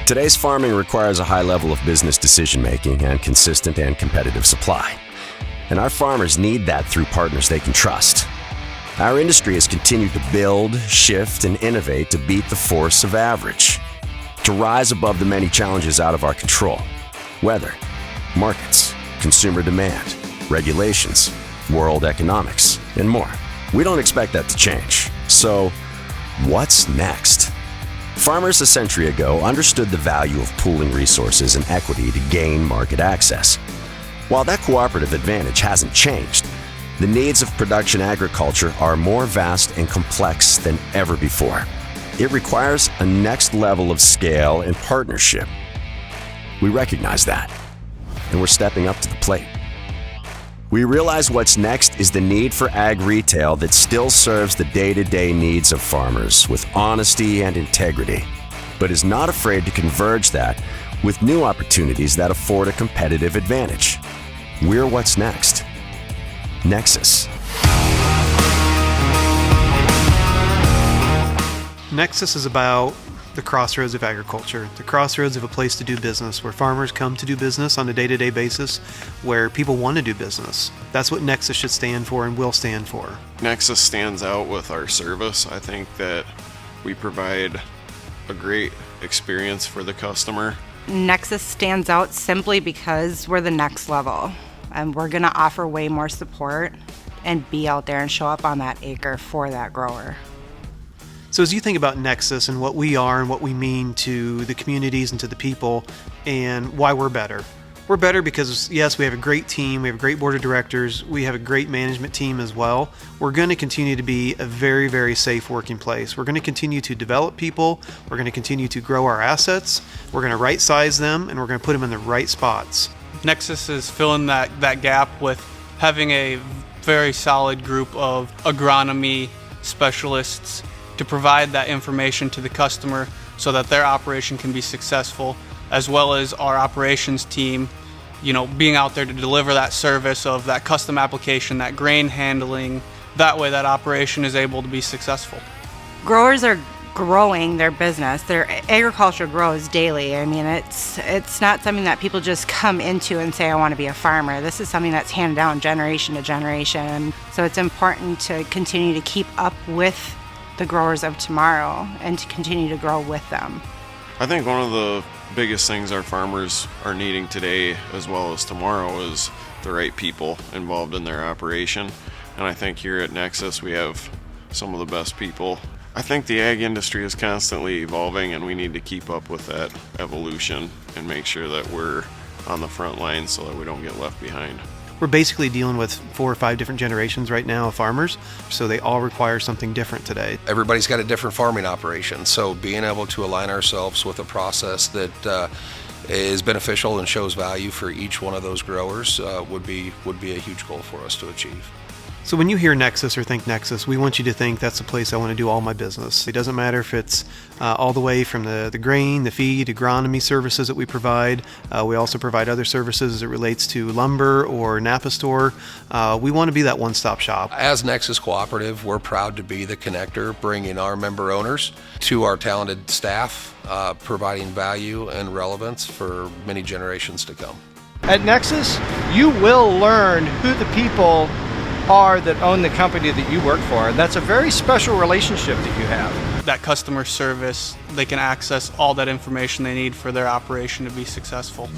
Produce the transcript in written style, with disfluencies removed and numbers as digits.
Today's farming requires a high level of business decision-making and consistent and competitive supply. And our farmers need that through partners they can trust. Our industry has continued to build, shift, and innovate to beat the force of average, to rise above the many challenges out of our control: weather, markets, consumer demand, regulations, world economics, and more. We don't expect that to change. So, what's next? Farmers a century ago understood the value of pooling resources and equity to gain market access. While that cooperative advantage hasn't changed, the needs of production agriculture are more vast and complex than ever before. It requires a next level of scale and partnership. We recognize that, and we're stepping up to the plate. We realize what's next is the need for ag retail that still serves the day-to-day needs of farmers with honesty and integrity, but is not afraid to converge that with new opportunities that afford a competitive advantage. We're what's next. Nexus. Nexus is about the crossroads of agriculture, the crossroads of a place to do business, where farmers come to do business on a day-to-day basis, where people want to do business. That's what Nexus should stand for and will stand for. Nexus stands out with our service. I think that we provide a great experience for the customer. Nexus stands out simply because we're the next level, and we're going to offer way more support and be out there and show up on that acre for that grower. So as you think about Nexus and what we are and what we mean to the communities and to the people and why we're better because, yes, we have a great team, we have a great board of directors, we have a great management team as well. We're going to continue to be a very, very safe working place. We're going to continue to develop people, we're going to continue to grow our assets, we're going to right size them, and we're going to put them in the right spots. Nexus is filling that gap with having a very solid group of agronomy specialists to provide that information to the customer so that their operation can be successful, as well as our operations team, being out there to deliver that service of that custom application, that grain handling. That way that operation is able to be successful. Growers are growing their business. Their agriculture grows daily. I mean, it's not something that people just come into and say, I want to be a farmer. This is something that's handed down generation to generation. So it's important to continue to keep up with the growers of tomorrow and to continue to grow with them. I think one of the biggest things our farmers are needing today as well as tomorrow is the right people involved in their operation. And I think here at Nexus we have some of the best people. I think the ag industry is constantly evolving, and we need to keep up with that evolution and make sure that we're on the front line so that we don't get left behind. We're basically dealing with 4 or 5 different generations right now of farmers, so they all require something different today. Everybody's got a different farming operation, so being able to align ourselves with a process that is beneficial and shows value for each one of those growers would be a huge goal for us to achieve. So when you hear Nexus or think Nexus, we want you to think that's the place I want to do all my business. It doesn't matter if it's all the way from the grain, the feed, agronomy services that we provide. We also provide other services as it relates to lumber or Napa store. We want to be that one-stop shop. As Nexus Cooperative, we're proud to be the connector, bringing our member owners to our talented staff, providing value and relevance for many generations to come. At Nexus, you will learn who the people are that own the company that you work for. That's a very special relationship that you have. That customer service, they can access all that information they need for their operation to be successful.